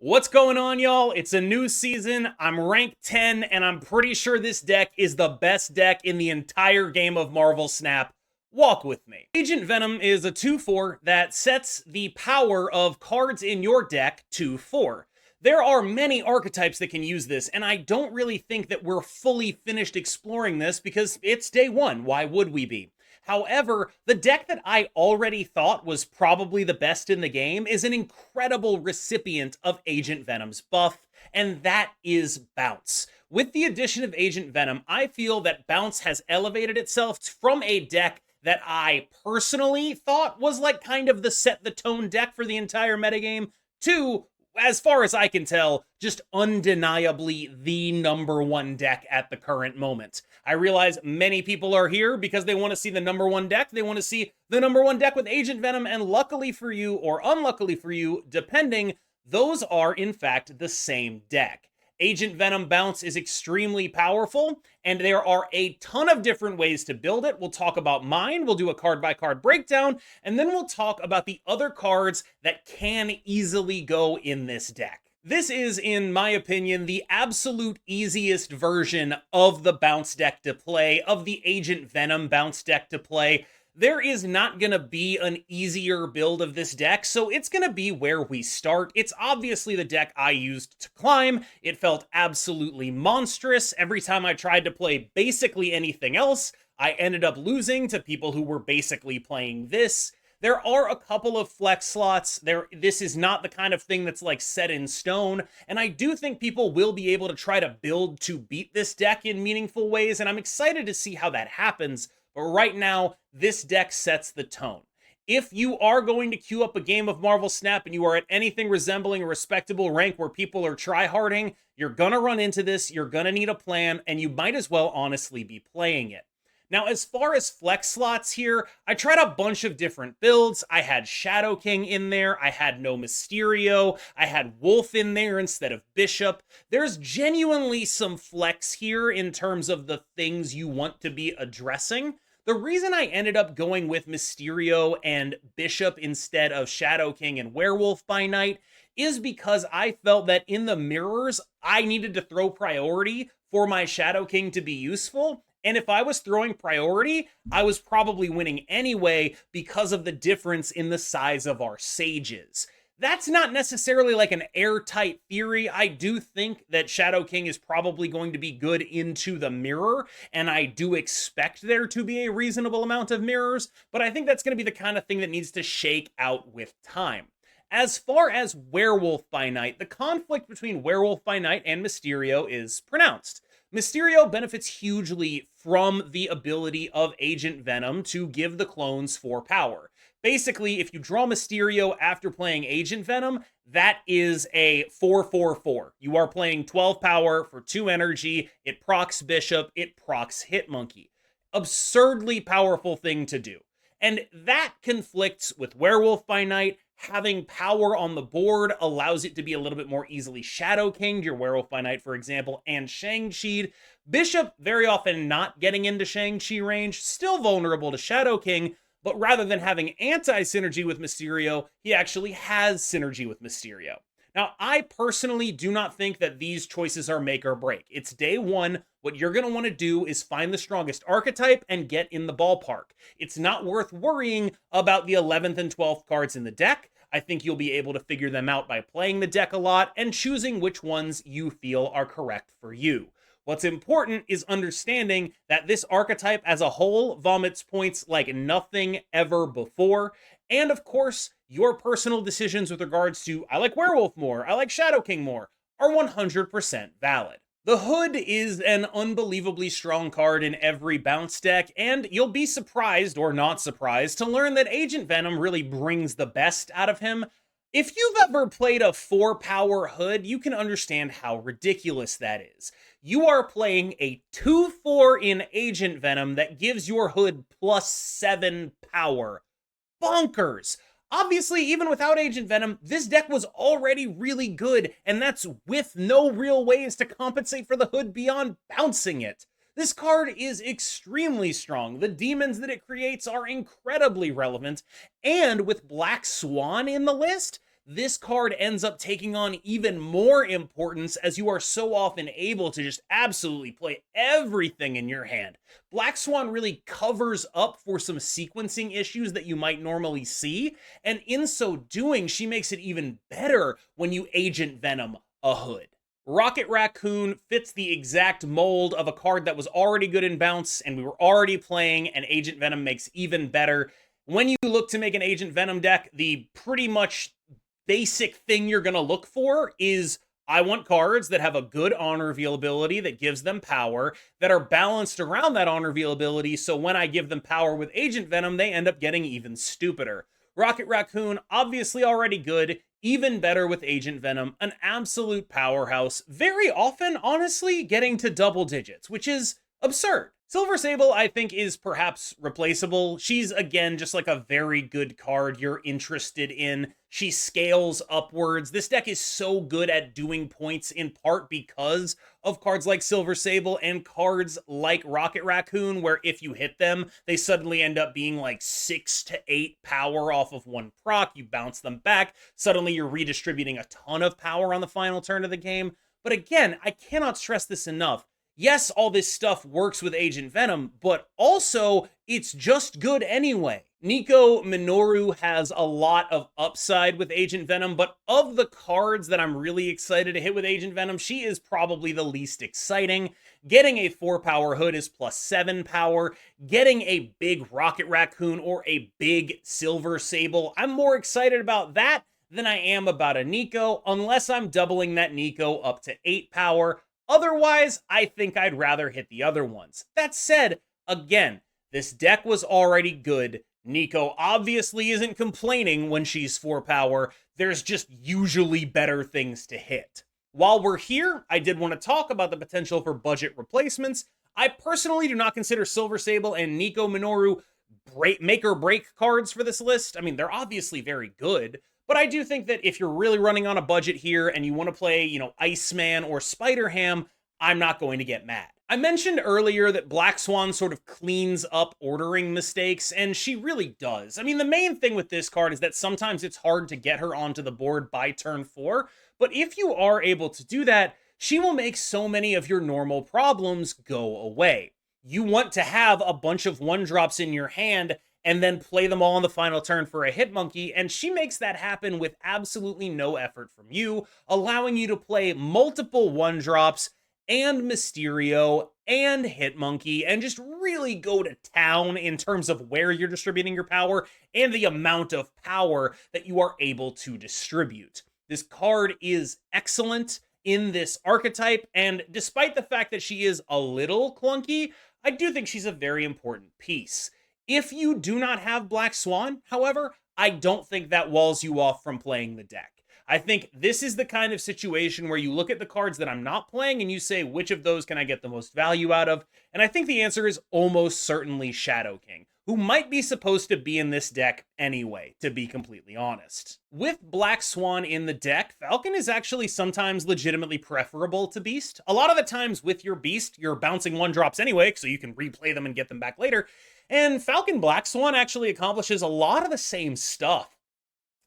What's going on, y'all? It's a new season. I'm rank 10, and I'm pretty sure this deck is the best deck in the entire game of Marvel Snap. Walk with me. Agent Venom is a 2/4 that sets the power of cards in your deck to 4. There are many archetypes that can use this, and I don't really think that we're fully finished exploring this because it's day one. Why would we be? However, the deck that I already thought was probably the best in the game is an incredible recipient of Agent Venom's buff, and that is Bounce. With the addition of Agent Venom, I feel that Bounce has elevated itself from a deck that I personally thought was like kind of the set the tone deck for the entire metagame to, as far as I can tell, just undeniably the number one deck at the current moment. I realize many people are here because they want to see the number one deck. They want to see the number one deck with Agent Venom, and luckily for you, or unluckily for you, depending, those are in fact the same deck. Agent Venom Bounce is extremely powerful, and there are a ton of different ways to build it. We'll talk about mine, we'll do a card-by-card breakdown, and then we'll talk about the other cards that can easily go in this deck. This is, in my opinion, the absolute easiest version of the Bounce deck to play, of the Agent Venom Bounce deck to play. There is not going to be an easier build of this deck, so it's going to be where we start. It's obviously the deck I used to climb. It felt absolutely monstrous. Every time I tried to play basically anything else, I ended up losing to people who were basically playing this. There are a couple of flex slots. This is not the kind of thing that's like set in stone, and I do think people will be able to try to build to beat this deck in meaningful ways, and I'm excited to see how that happens. But right now, this deck sets the tone. If you are going to queue up a game of Marvel Snap and you are at anything resembling a respectable rank where people are tryharding, you're gonna run into this, you're gonna need a plan, and you might as well honestly be playing it. Now, as far as flex slots here, I tried a bunch of different builds. I had Shadow King in there, I had no Mysterio, I had Wolf in there instead of Bishop. There's genuinely some flex here in terms of the things you want to be addressing. The reason I ended up going with Mysterio and Bishop instead of Shadow King and Werewolf by Night is because I felt that in the mirrors, I needed to throw priority for my Shadow King to be useful. And if I was throwing priority, I was probably winning anyway because of the difference in the size of our sages. That's not necessarily like an airtight theory. I do think that Shadow King is probably going to be good into the mirror, and I do expect there to be a reasonable amount of mirrors, but I think that's going to be the kind of thing that needs to shake out with time. As far as Werewolf by Night, the conflict between Werewolf by Night and Mysterio is pronounced. Mysterio benefits hugely from the ability of Agent Venom to give the clones 4 power. Basically, if you draw Mysterio after playing Agent Venom, that is a 4/4/4. You are playing 12 power for 2 energy, it procs Bishop, it procs Hitmonkey. Absurdly powerful thing to do. And that conflicts with Werewolf by Night. Having power on the board allows it to be a little bit more easily Shadow Kinged, your Werewolf by Night, for example, and Shang-Chi'd. Bishop, very often not getting into Shang-Chi range, still vulnerable to Shadow King, but rather than having anti-synergy with Mysterio, he actually has synergy with Mysterio. Now, I personally do not think that these choices are make or break. It's day one. What you're going to want to do is find the strongest archetype and get in the ballpark. It's not worth worrying about the 11th and 12th cards in the deck. I think you'll be able to figure them out by playing the deck a lot and choosing which ones you feel are correct for you. What's important is understanding that this archetype as a whole vomits points like nothing ever before. And of course, your personal decisions with regards to, I like Werewolf more, I like Shadow King more, are 100% valid. The Hood is an unbelievably strong card in every Bounce deck, and you'll be surprised or not surprised to learn that Agent Venom really brings the best out of him. If you've ever played a 4-power Hood, you can understand how ridiculous that is. You are playing a 2/4 in Agent Venom that gives your Hood +7 power. Bonkers! Obviously, even without Agent Venom, this deck was already really good, and that's with no real ways to compensate for the Hood beyond bouncing it. This card is extremely strong. The demons that it creates are incredibly relevant, and with Black Swan in the list, this card ends up taking on even more importance as you are so often able to just absolutely play everything in your hand. Black Swan really covers up for some sequencing issues that you might normally see, and in so doing, she makes it even better when you Agent Venom a hood. Rocket Raccoon fits the exact mold of a card that was already good in bounce and we were already playing, and Agent Venom makes even better. When you look to make an Agent Venom deck, the pretty much basic thing you're going to look for is I want cards that have a good honor reveal ability that gives them power, that are balanced around that honor reveal ability, so when I give them power with Agent Venom, they end up getting even stupider. Rocket Raccoon, obviously already good, even better with Agent Venom, an absolute powerhouse, very often, honestly, getting to double digits, which is absurd. Silver Sable, I think, is perhaps replaceable. She's, again, just like a very good card you're interested in. She scales upwards. This deck is so good at doing points in part because of cards like Silver Sable and cards like Rocket Raccoon, where if you hit them, they suddenly end up being like 6 to 8 power off of one proc. You bounce them back. Suddenly you're redistributing a ton of power on the final turn of the game. But again, I cannot stress this enough. Yes, all this stuff works with Agent Venom, but also it's just good anyway. Nico Minoru has a lot of upside with Agent Venom, but of the cards that I'm really excited to hit with Agent Venom, she is probably the least exciting. Getting a 4-power hood is plus 7 power. Getting a big Rocket Raccoon or a big Silver Sable, I'm more excited about that than I am about a Nico, unless I'm doubling that Nico up to 8 power. Otherwise, I think I'd rather hit the other ones. That said, again, this deck was already good. Nico obviously isn't complaining when she's 4 power. There's just usually better things to hit. While we're here, I did want to talk about the potential for budget replacements. I personally do not consider Silver Sable and Nico Minoru make or break cards for this list. I mean, they're obviously very good, but I do think that if you're really running on a budget here and you want to play, Iceman or Spider-Ham, I'm not going to get mad. I mentioned earlier that Black Swan sort of cleans up ordering mistakes, and she really does. I mean, the main thing with this card is that sometimes it's hard to get her onto the board by turn 4, but if you are able to do that, she will make so many of your normal problems go away. You want to have a bunch of 1-drops in your hand and then play them all on the final turn for a Hitmonkey, and she makes that happen with absolutely no effort from you, allowing you to play multiple 1-drops and Mysterio and Hitmonkey and just really go to town in terms of where you're distributing your power and the amount of power that you are able to distribute. This card is excellent in this archetype, and despite the fact that she is a little clunky, I do think she's a very important piece. If you do not have Black Swan, however, I don't think that walls you off from playing the deck. I think this is the kind of situation where you look at the cards that I'm not playing and you say, which of those can I get the most value out of? And I think the answer is almost certainly Shadow King, who might be supposed to be in this deck anyway, to be completely honest. With Black Swan in the deck, Falcon is actually sometimes legitimately preferable to Beast. A lot of the times with your Beast, you're bouncing 1-drops anyway, so you can replay them and get them back later. And Falcon Black Swan actually accomplishes a lot of the same stuff.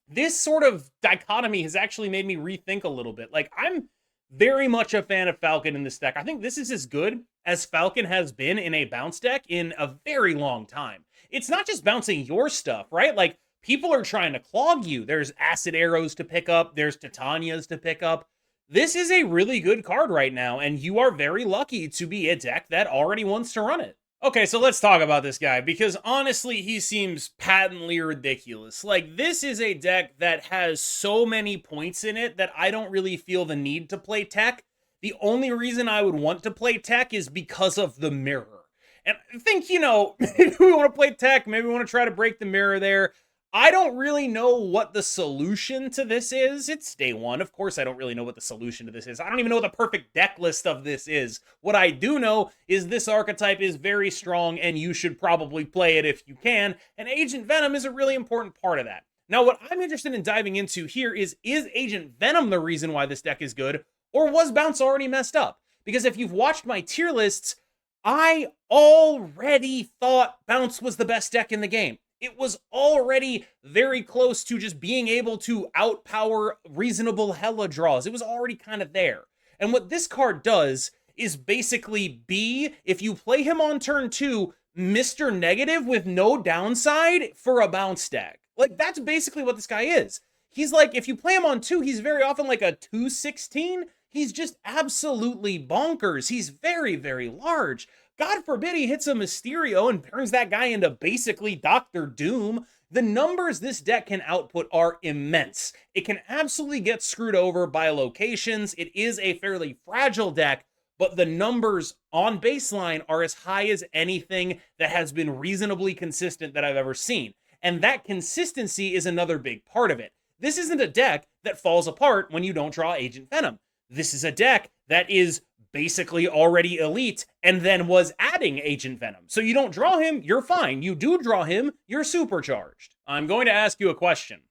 This sort of dichotomy has actually made me rethink a little bit. Like, I'm very much a fan of Falcon in this deck. I think this is as good as Falcon has been in a bounce deck in a very long time. It's not just bouncing your stuff, right? Like, people are trying to clog you. There's Acid Arrows to pick up. There's Titanias to pick up. This is a really good card right now, and you are very lucky to be a deck that already wants to run it. Okay, so let's talk about this guy, because honestly, he seems patently ridiculous. Like, this is a deck that has so many points in it that I don't really feel the need to play tech. The only reason I would want to play tech is because of the mirror. And I think, maybe we want to play tech, maybe we want to try to break the mirror there. I don't really know what the solution to this is. It's day one. Of course, I don't really know what the solution to this is. I don't even know what the perfect deck list of this is. What I do know is this archetype is very strong and you should probably play it if you can. And Agent Venom is a really important part of that. Now, what I'm interested in diving into here is Agent Venom the reason why this deck is good, or was Bounce already messed up? Because if you've watched my tier lists, I already thought Bounce was the best deck in the game. it was already very close to just being able to outpower reasonable hella draws. It was already kind of there. And what this card does is basically be, if you play him on turn 2, Mr. Negative with no downside for a bounce deck. Like, that's basically what this guy is. He's like, if you play him on 2, he's very often like a 216. He's just absolutely bonkers. He's very, very large. God forbid he hits a Mysterio and turns that guy into basically Dr. Doom. The numbers this deck can output are immense. It can absolutely get screwed over by locations. It is a fairly fragile deck, but the numbers on baseline are as high as anything that has been reasonably consistent that I've ever seen. And that consistency is another big part of it. This isn't a deck that falls apart when you don't draw Agent Venom. This is a deck that is basically already elite and then was adding Agent Venom. So you don't draw him, you're fine. You do draw him, you're supercharged. I'm going to ask you a question.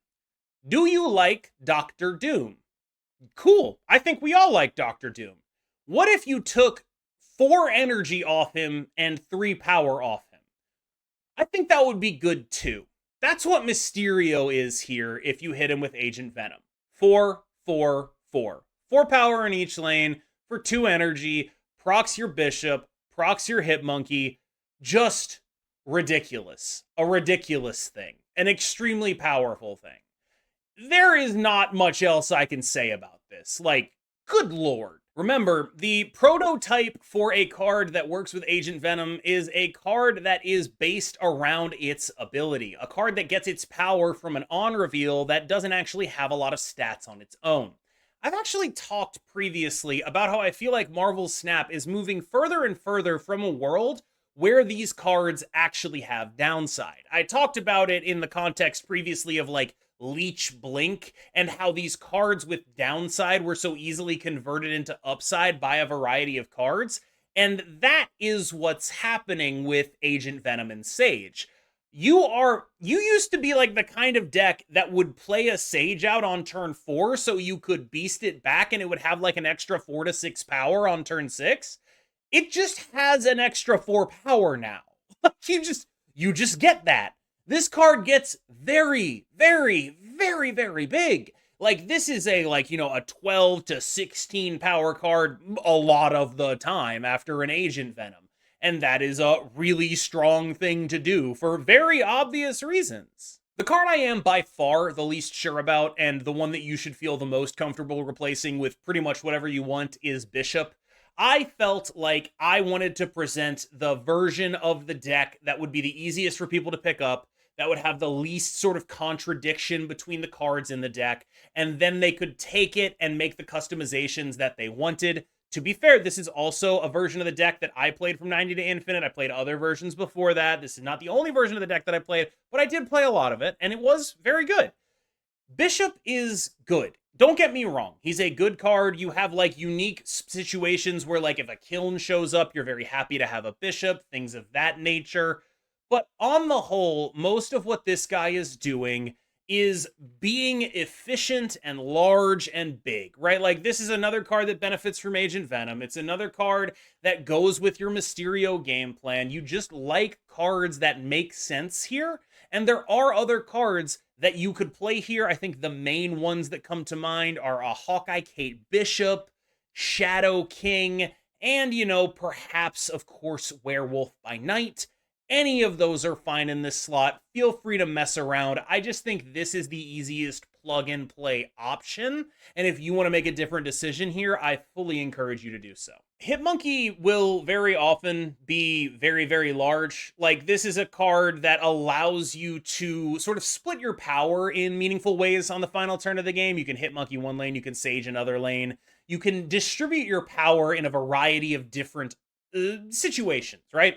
Do you like Dr. Doom? Cool. I think we all like Dr. Doom. What if you took 4 energy off him and 3 power off him? I think that would be good too. That's what Mysterio is here if you hit him with Agent Venom. 4, 4, 4. 4 power in each lane for 2 energy, procs your Bishop, procs your Hitmonkey. Just ridiculous. A ridiculous thing. An extremely powerful thing. There is not much else I can say about this. Like, good lord. Remember, the prototype for a card that works with Agent Venom is a card that is based around its ability. A card that gets its power from an on reveal that doesn't actually have a lot of stats on its own. I've actually talked previously about how I feel like Marvel's Snap is moving further and further from a world where these cards actually have downside. I talked about it in the context previously of like Leech Blink and how these cards with downside were so easily converted into upside by a variety of cards. And that is what's happening with Agent Venom and Sage. You used to be like the kind of deck that would play a Sage out on turn 4 so you could beast it back and it would have like an extra 4 to 6 power on turn 6. It just has an extra 4 power now. You just get that. This card gets very, very, very, very big. Like, this is a, like, you know, a 12 to 16 power card a lot of the time after an Agent Venom. And that is a really strong thing to do for very obvious reasons. The card I am by far the least sure about, and the one that you should feel the most comfortable replacing with pretty much whatever you want, is Bishop. I felt like I wanted to present the version of the deck that would be the easiest for people to pick up, that would have the least sort of contradiction between the cards in the deck, and then they could take it and make the customizations that they wanted. To be fair, this is also a version of the deck that I played from 90 to Infinite. I played other versions before that. This is not the only version of the deck that I played, but I did play a lot of it, and it was very good. Bishop is good. Don't get me wrong. He's a good card. You have, like, unique situations where, like, if a Kiln shows up, you're very happy to have a Bishop, things of that nature. But on the whole, most of what this guy is doing is being efficient and large and big, right? Like, this is another card that benefits from Agent Venom. It's another card that goes with your Mysterio game plan. You just like cards that make sense here. And there are other cards that you could play here. I think the main ones that come to mind are a Hawkeye Kate Bishop, Shadow King, and, you know, perhaps, of course, Werewolf by Night. Any of those are fine in this slot. Feel free to mess around. I just think this is the easiest plug-and-play option. And if you want to make a different decision here, I fully encourage you to do so. Hitmonkey will very often be very, very large. Like, this is a card that allows you to sort of split your power in meaningful ways on the final turn of the game. You can Hitmonkey one lane, you can Sage another lane. You can distribute your power in a variety of different situations, right?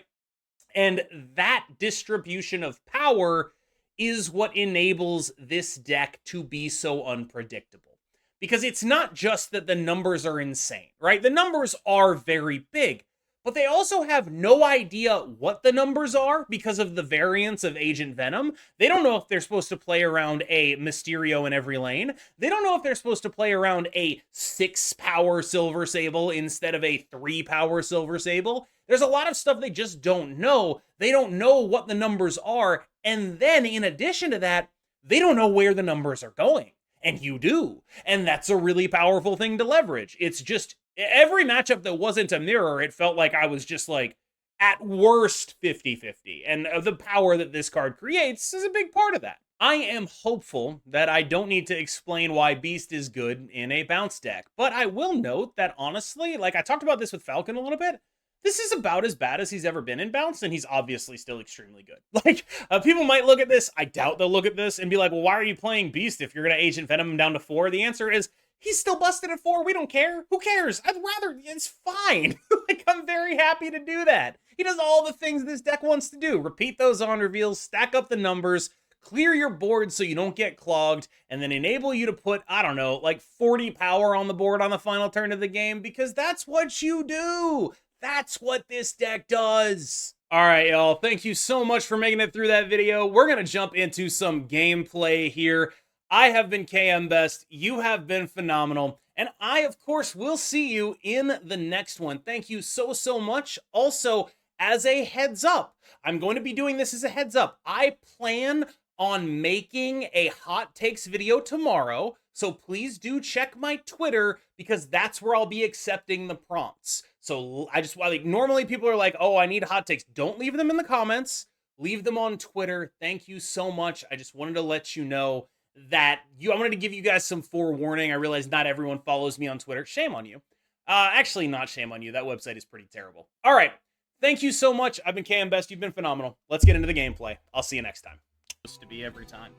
And that distribution of power is what enables this deck to be so unpredictable. Because it's not just that the numbers are insane, right? The numbers are very big, but they also have no idea what the numbers are because of the variance of Agent Venom. They don't know if they're supposed to play around a Mysterio in every lane. They don't know if they're supposed to play around a 6-power Silver Sable instead of a 3-power Silver Sable. There's a lot of stuff they just don't know. They don't know what the numbers are. And then in addition to that, they don't know where the numbers are going. And you do. And that's a really powerful thing to leverage. It's just every matchup that wasn't a mirror, it felt like I was just like at worst 50-50. And the power that this card creates is a big part of that. I am hopeful that I don't need to explain why Beast is good in a bounce deck. But I will note that honestly, like I talked about this with Falcon a little bit, this is about as bad as he's ever been in bounce, and he's obviously still extremely good. Like, people might look at this, I doubt they'll look at this and be like, well, why are you playing Beast if you're going to Agent Venom him down to 4? The answer is, he's still busted at 4, we don't care. Who cares? I'd rather, it's fine. Like, I'm very happy to do that. He does all the things this deck wants to do. Repeat those on reveals, stack up the numbers, clear your board so you don't get clogged, and then enable you to put, I don't know, like 40 power on the board on the final turn of the game, because that's what you do. That's what this deck does. All right, y'all. Thank you so much for making it through that video. We're going to jump into some gameplay here. I have been KM Best. You have been phenomenal. And I, of course, will see you in the next one. Thank you so, so much. Also, as a heads up, I'm going to be doing this as a heads up. I plan on making a hot takes video tomorrow. So please do check my Twitter because that's where I'll be accepting the prompts. So I just, like, normally people are like, oh, I need hot takes. Don't leave them in the comments. Leave them on Twitter. Thank you so much. I just wanted to let you know that I wanted to give you guys some forewarning. I realize not everyone follows me on Twitter. Shame on you. Actually, not shame on you. That website is pretty terrible. All right. Thank you so much. I've been KM Best. You've been phenomenal. Let's get into the gameplay. I'll see you next time. Supposed to be every time.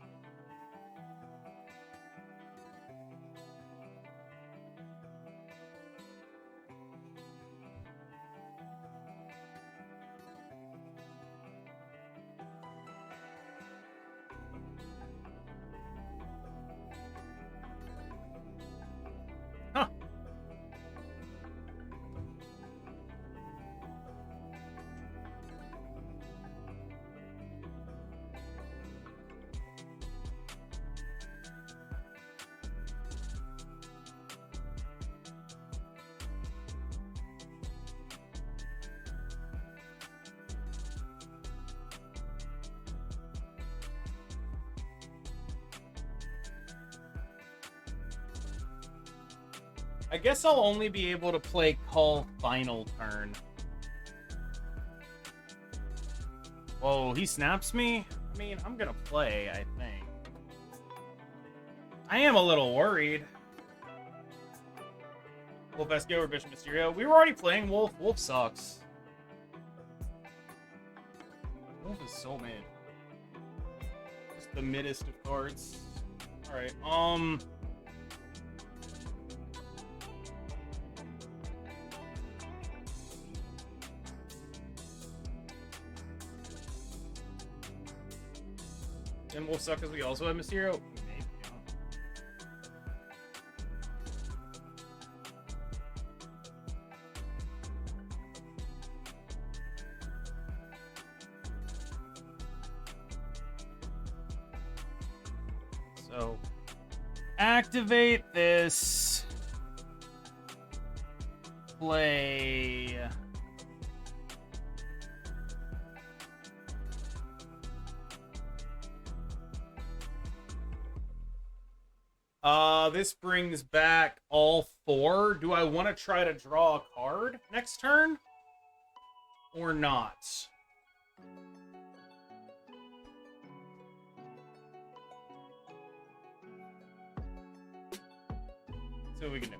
Huh. I guess I'll only be able to play Call final turn. Whoa, he snaps me? I mean, I'm gonna play, I think. I am a little worried. Wolf SK or Bishop Mysterio. We were already playing Wolf. Wolf sucks. Wolf is so mid. Just the middest of cards. Alright, and Wolf suck because we also have Mysterio? Maybe, So, activate this. Play. This brings back all 4. Do I want to try to draw a card next turn? Or not? See what we can do.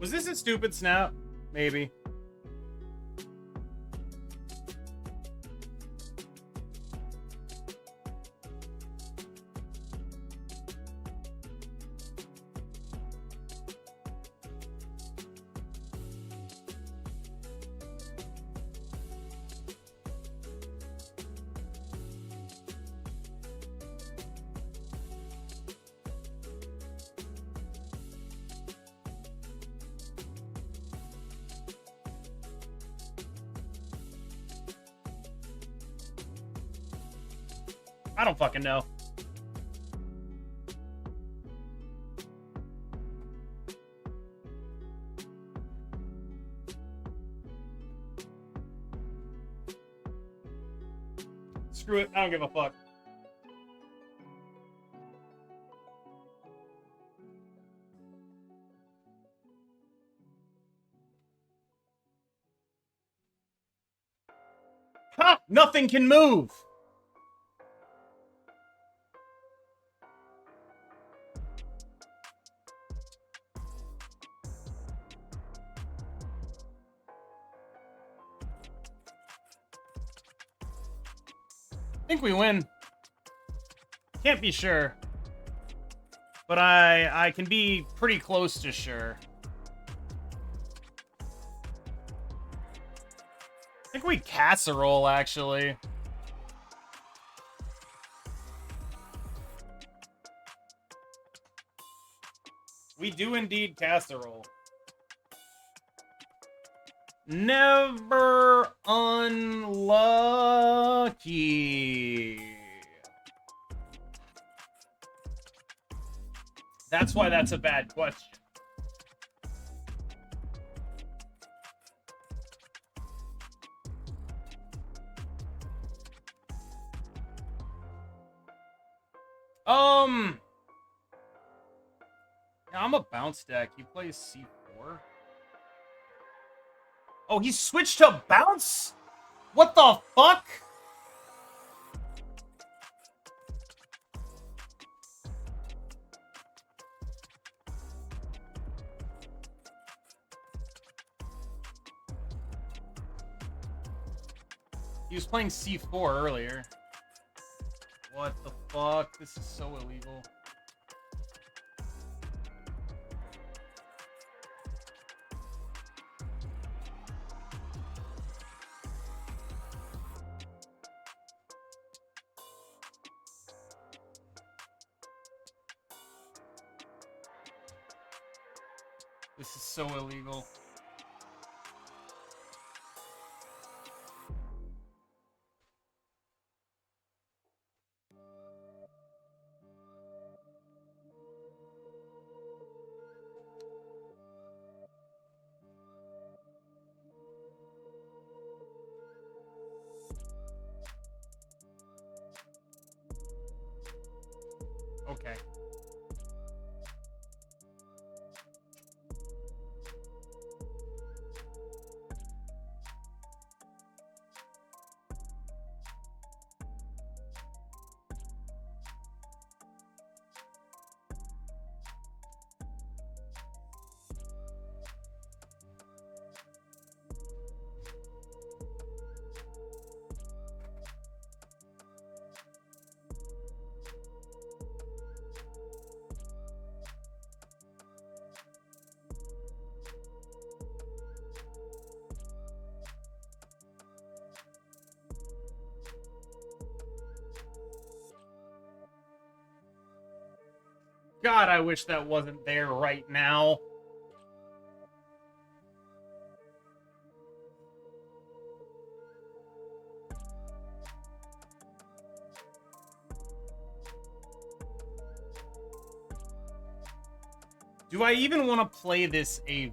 Was this a stupid snap? Maybe. I don't fucking know. Screw it. I don't give a fuck. Ha! Nothing can move! I think we win. Can't be sure. But I can be pretty close to sure. I think we casserole, actually. We do indeed casserole. Never unlucky. That's why that's a bad question. Yeah, I'm a bounce deck. He plays C4. Oh, he switched to bounce? What the fuck? He was playing C4 earlier. What the fuck? This is so illegal. This is so illegal. Okay. God, I wish that wasn't there right now. Do I even want to play this AV?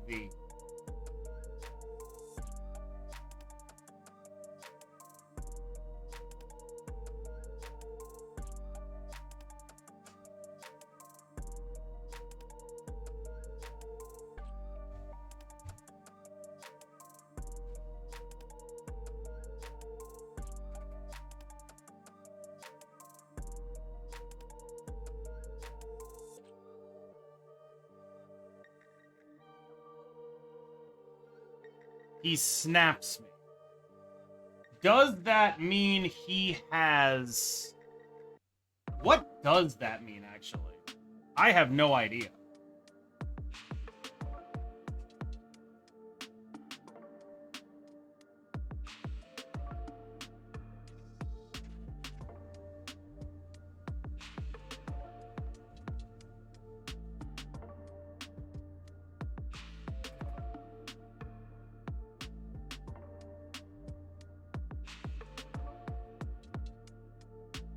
He snaps me. Does that mean he has... What does that mean, actually? I have no idea.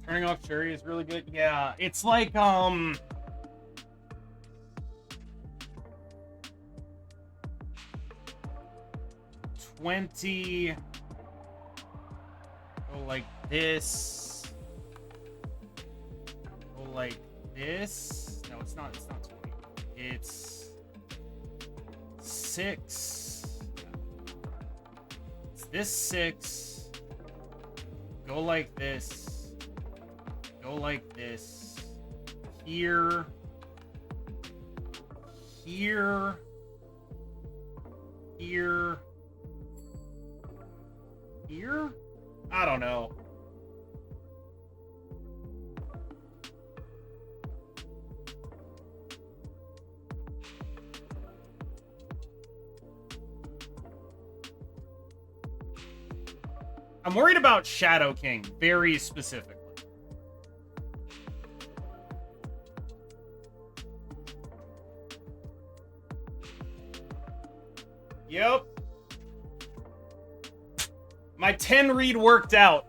Turning off Shuri is really good. Yeah, it's like, 20... Go like this. Go like this. No, it's not 20. It's 6. It's this 6. Go like this. Go like this. Here. Here. Here. Here? I don't know. I'm worried about Shadow King, very specifically. Yep. My 10 read worked out.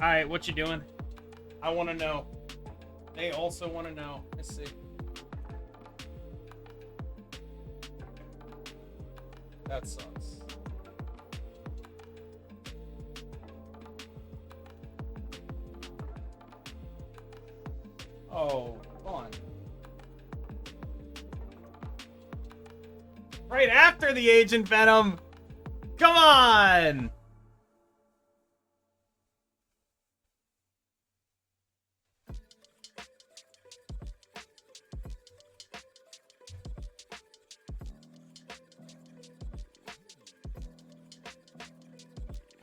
All right, what you doing? I want to know. They also want to know. Let's see. That sucks. Oh, fun. Right after the Agent Venom. Come on.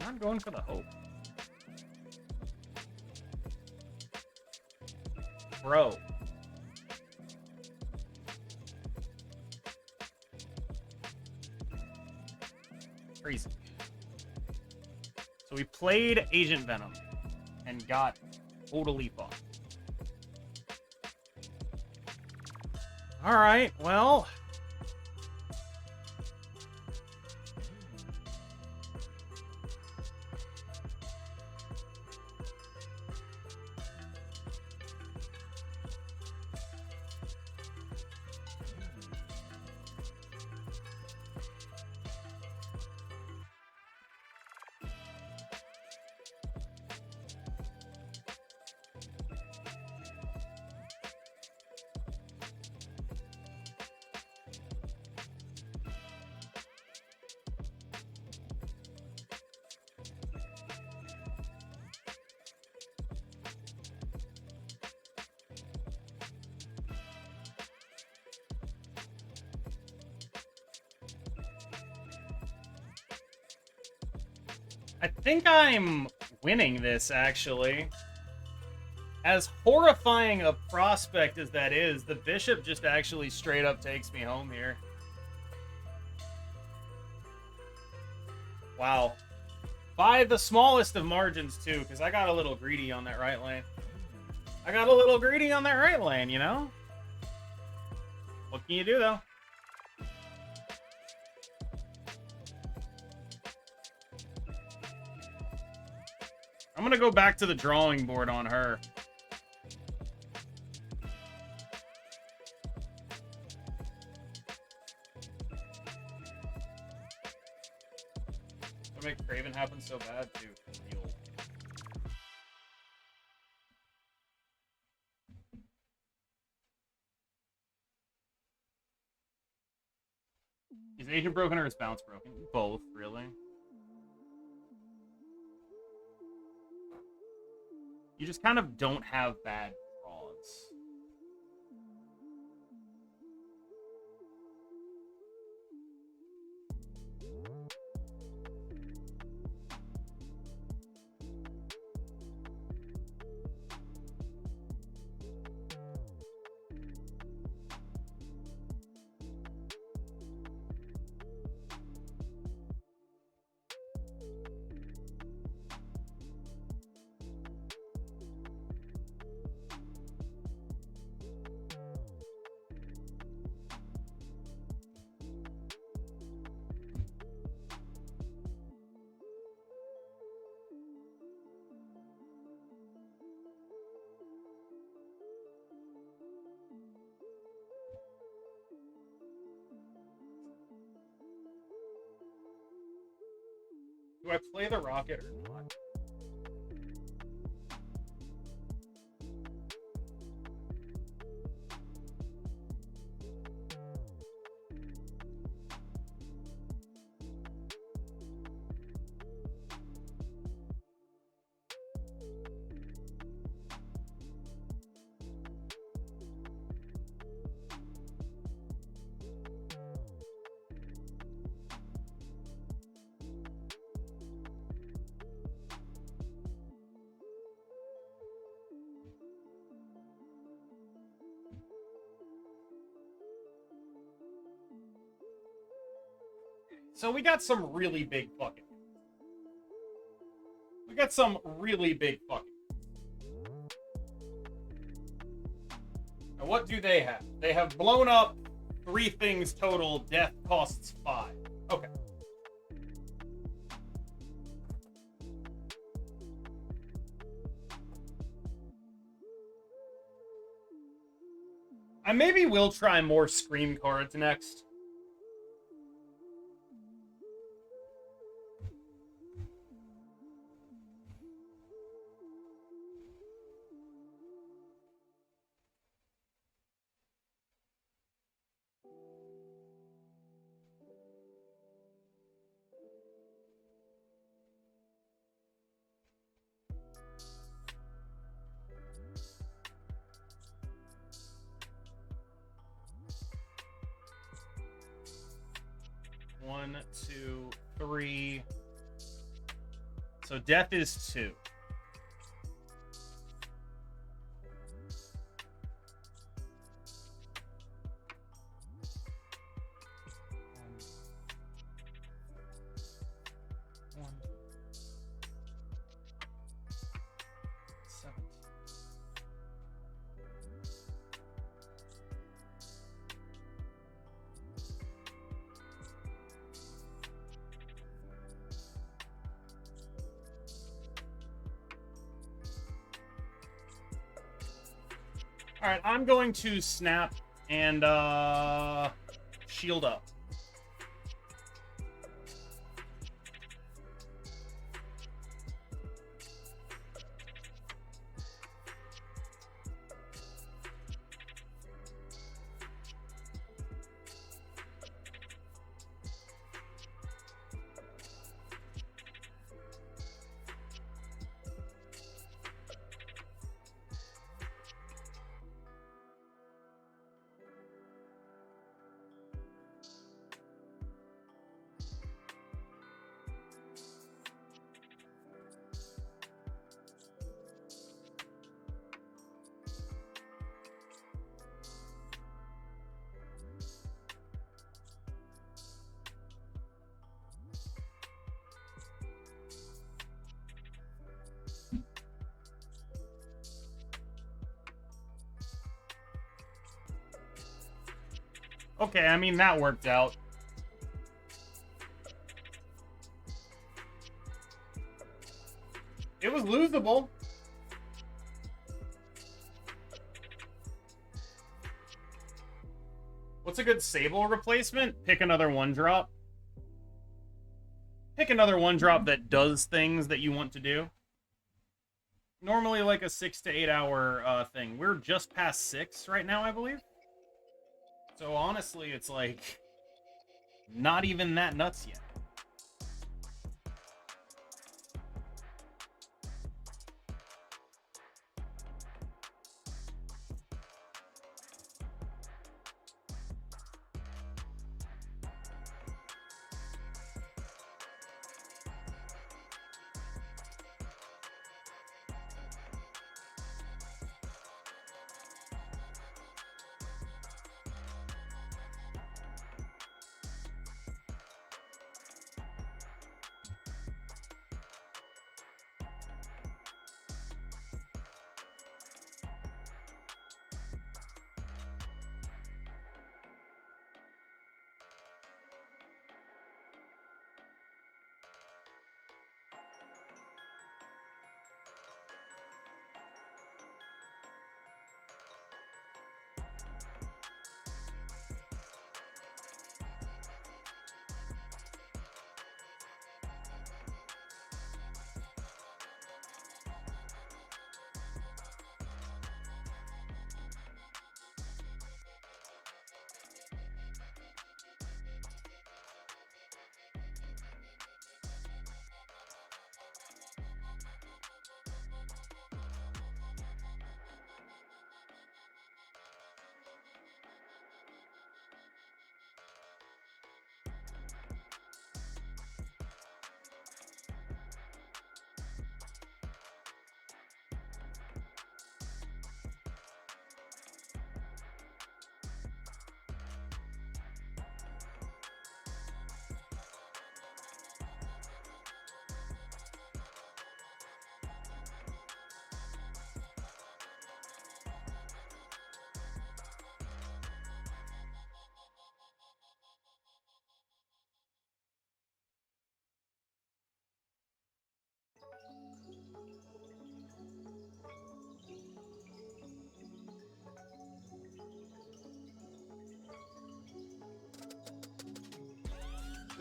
I'm going for the hope. Bro. Crazy. So we played Agent Venom and got totally fucked. Alright, well... I think I'm winning this, actually. As horrifying a prospect as that is, the bishop just actually straight up takes me home here. Wow. By the smallest of margins, too, because I got a little greedy on that right lane. I got a little greedy on that right lane, you know? What can you do, though? I'm gonna go back to the drawing board on her. What make Craven happen so bad, too? Real. agent broken or its bounce broken? Both, really. You just kind of don't have bad draws. Do I play the rocket or not? So we got some really big fucking. We got some really big fucking. Now what do they have? They have blown up 3 things total. Death costs 5. Okay. I maybe will try more Scream cards next. One, 2, 3. So death is 2. One, 7. All right, I'm going to snap and shield up. Okay, I mean, that worked out. It was losable. What's a good Sable replacement? Pick another 1-drop. Pick another 1-drop that does things that you want to do. Normally like a 6 to 8 hour thing. We're just past 6 right now, I believe. So honestly, it's like Not even that nuts yet.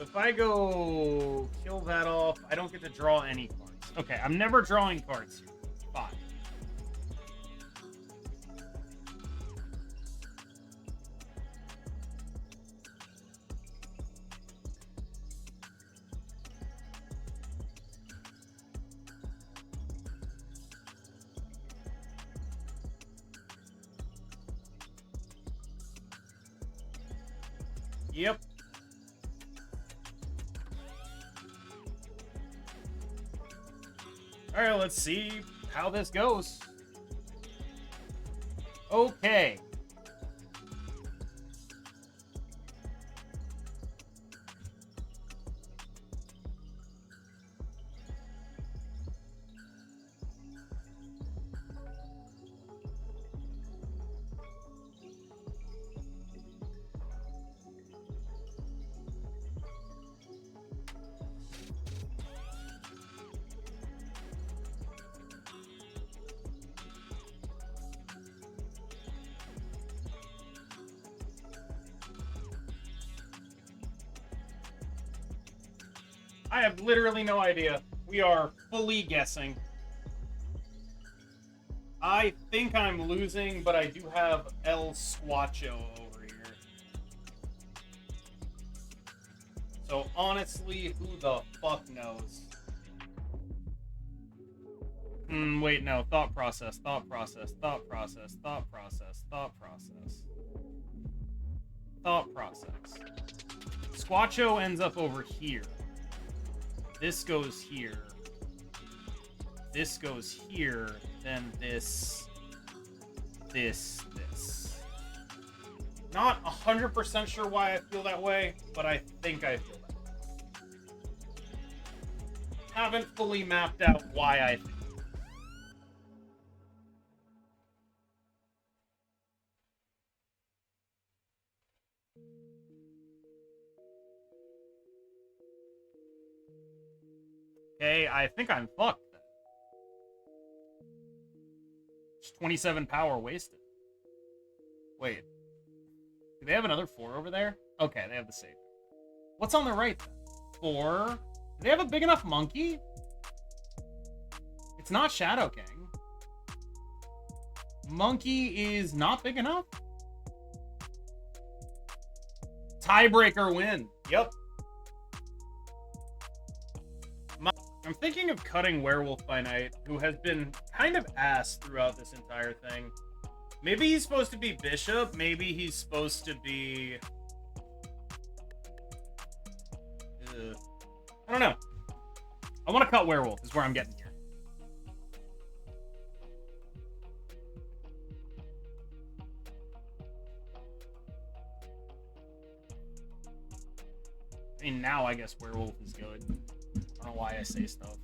If I go kill that off, I don't get to draw any cards. Okay, I'm never drawing cards here. Fine. Yep. All right, let's see how this goes. Okay. I have literally no idea. We are fully guessing. I think I'm losing, but I do have El Squatcho over here. So honestly, who the fuck knows? Wait, no. Thought process. Squatcho ends up over here. This goes here. This goes here. Then this. Not 100% sure why I feel that way, but I think I feel that way. Haven't fully mapped out why I think. Okay, I think I'm fucked then. Just 27 power wasted. Wait. Do they have another 4 over there? Okay, they have the same. What's on the right then? 4. Do they have a big enough monkey? It's not Shadow King. Monkey is not big enough? Tiebreaker win. Yep. I'm thinking of cutting Werewolf by Night, who has been kind of ass throughout this entire thing. Maybe he's supposed to be Bishop. Maybe he's supposed to be... I don't know. I want to cut Werewolf is where I'm getting here. I mean, now I guess Werewolf is good. I don't know why I say stuff.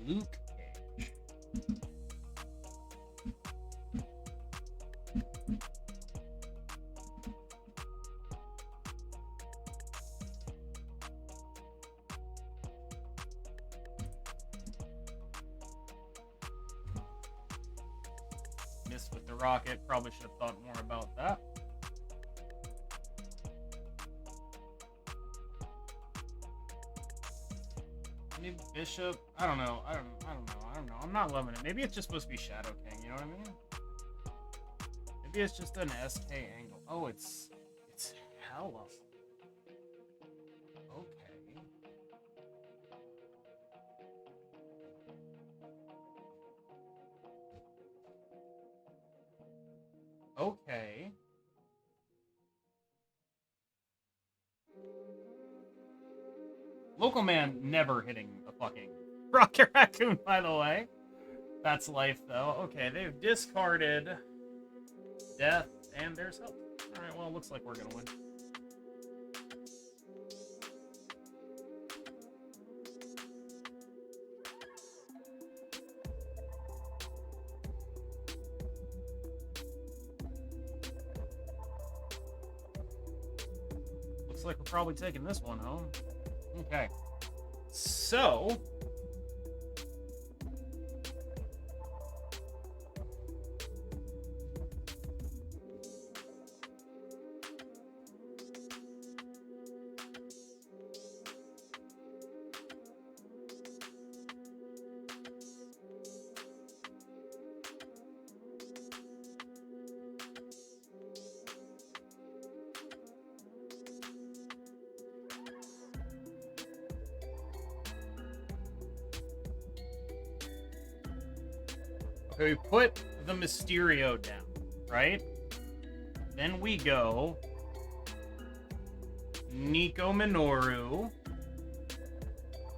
Luke Cage. Missed with the rocket. Probably should have thought more about that. Maybe Bishop. I don't know. I don't know. I'm not loving it. Maybe it's just supposed to be Shadow King. You know what I mean? Maybe it's just an SK angle. Oh, it's hella. Okay. Okay. Local man never hitting a fucking Rocket Raccoon, by the way. That's life, though. Okay, they've discarded Death, and there's Help. Alright, well, it looks like we're gonna win. Looks like we're probably taking this one home. Okay. So... okay, we put the Mysterio down, right? Then we go Nico Minoru,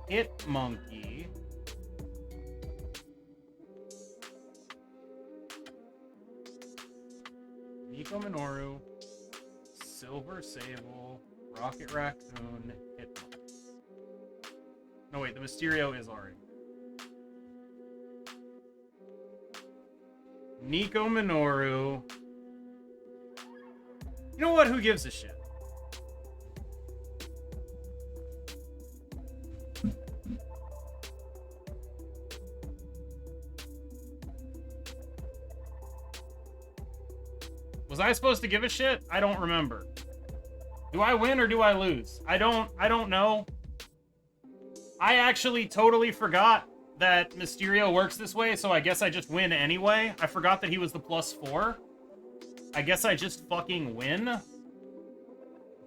Hit Monkey, Nico Minoru, Silver Sable, Rocket Raccoon, Hit Monkey. No, wait, the Mysterio is already. Nico Minoru. You know what? Who gives a shit? Was I supposed to give a shit? I don't remember. Do I win or do I lose? I don't know. I actually totally forgot that Mysterio works this way, so I guess I just win anyway. I forgot that he was the +4. I guess I just fucking win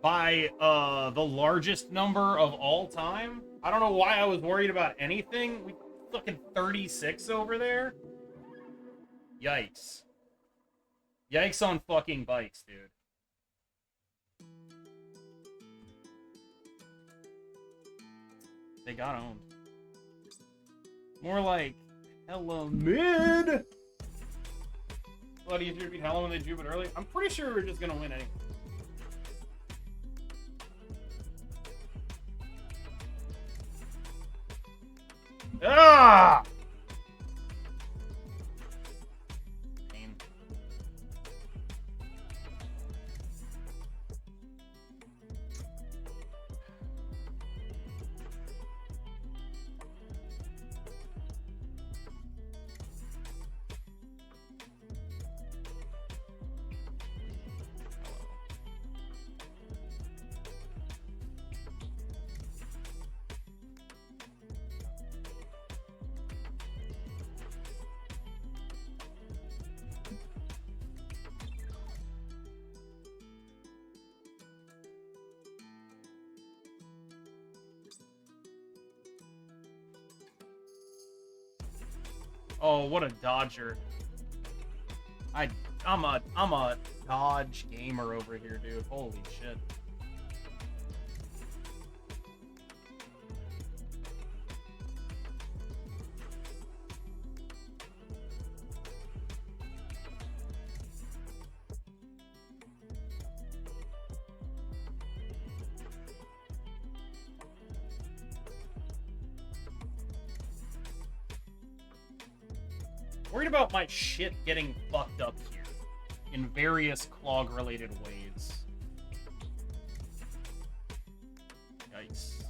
by the largest number of all time. I don't know why I was worried about anything. We fucking 36 over there. Yikes. Yikes on fucking bikes, dude. They got owned. More like Hella mid. A lot easier to beat Hella when they drew it early. I'm pretty sure we're just gonna win anyway. Ah! Pain. Oh, what a dodger. I'm a dodge gamer over here, dude. Holy shit. Worried about my shit getting fucked up here in various clog-related ways. Yikes.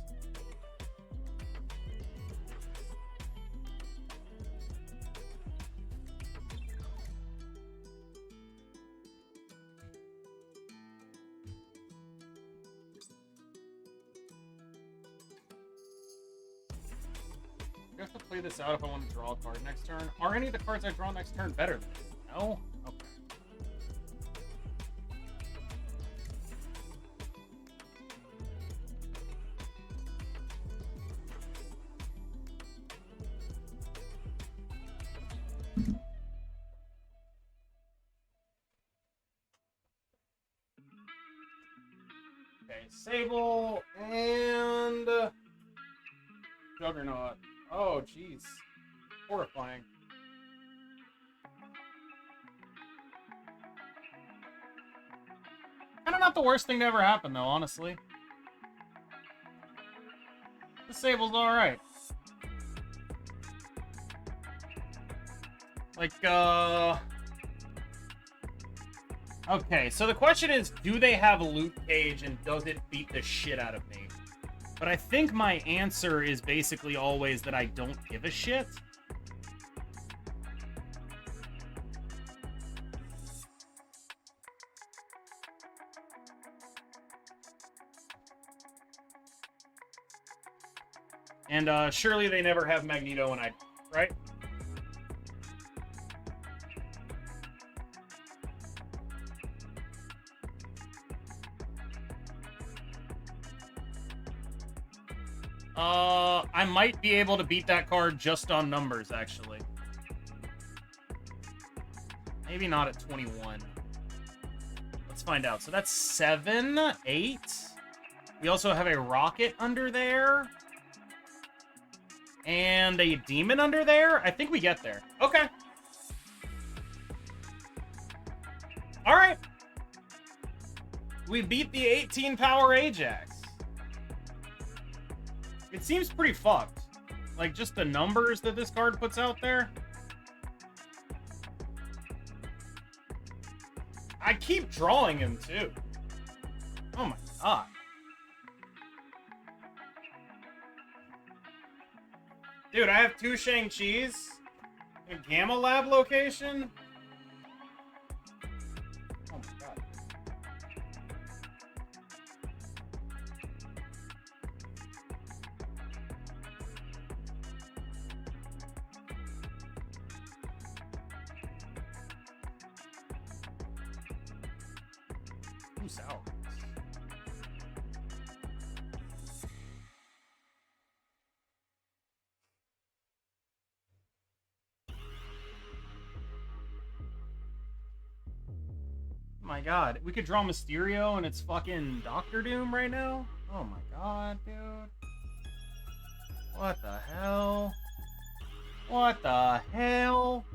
I have to play this out if I want to draw a card next turn. Are any of the cards I draw next turn better than this? No? Okay. Okay, Sable and Juggernaut. Oh, jeez. Horrifying. Kind of not the worst thing to ever happen, though, honestly. The Sable's alright. Like, okay, so the question is, do they have a loot cage and does it beat the shit out of me? But I think my answer is basically always that I don't give a shit. And surely they never have Magneto and right? I might be able to beat that card just on numbers, actually. Maybe not at 21. Let's find out. So that's 7, 8. We also have a rocket under there. And a demon under there? I think we get there. Okay. Alright. We beat the 18 power Ajax. It seems pretty fucked. Like, just the numbers that this card puts out there. I keep drawing him, too. Oh my god. Dude, I have 2 Shang-Chis in a Gamma Lab location. Oh my god. Ooh, sour. My god, we could draw Mysterio and it's fucking Doctor Doom right now? Oh my god, dude. What the hell? What the hell?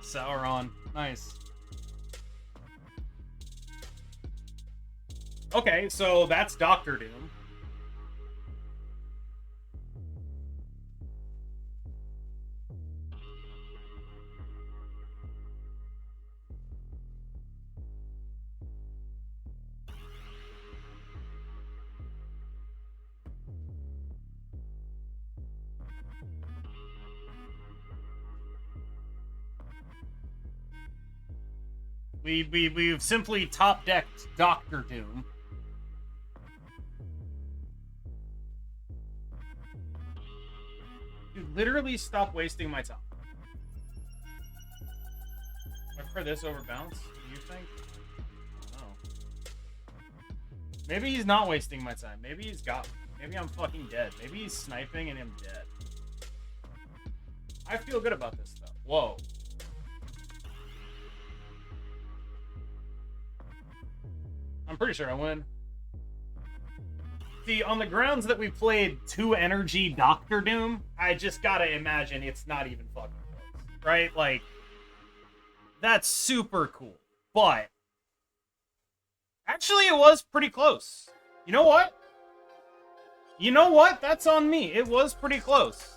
Sauron. Nice. Okay, so that's Doctor Doom. We've simply top-decked Doctor Doom. Dude, literally stop wasting my time. I prefer this over bounce, do you think? I don't know. Maybe he's not wasting my time. Maybe he's got me. Maybe I'm fucking dead. Maybe he's sniping and I'm dead. I feel good about this, though. Whoa. I'm pretty sure I win. See, on the grounds that we played 2 energy Doctor Doom, I just gotta imagine it's not even fucking close. Right? Like, that's super cool. But, actually, it was pretty close. You know what? You know what? That's on me. It was pretty close.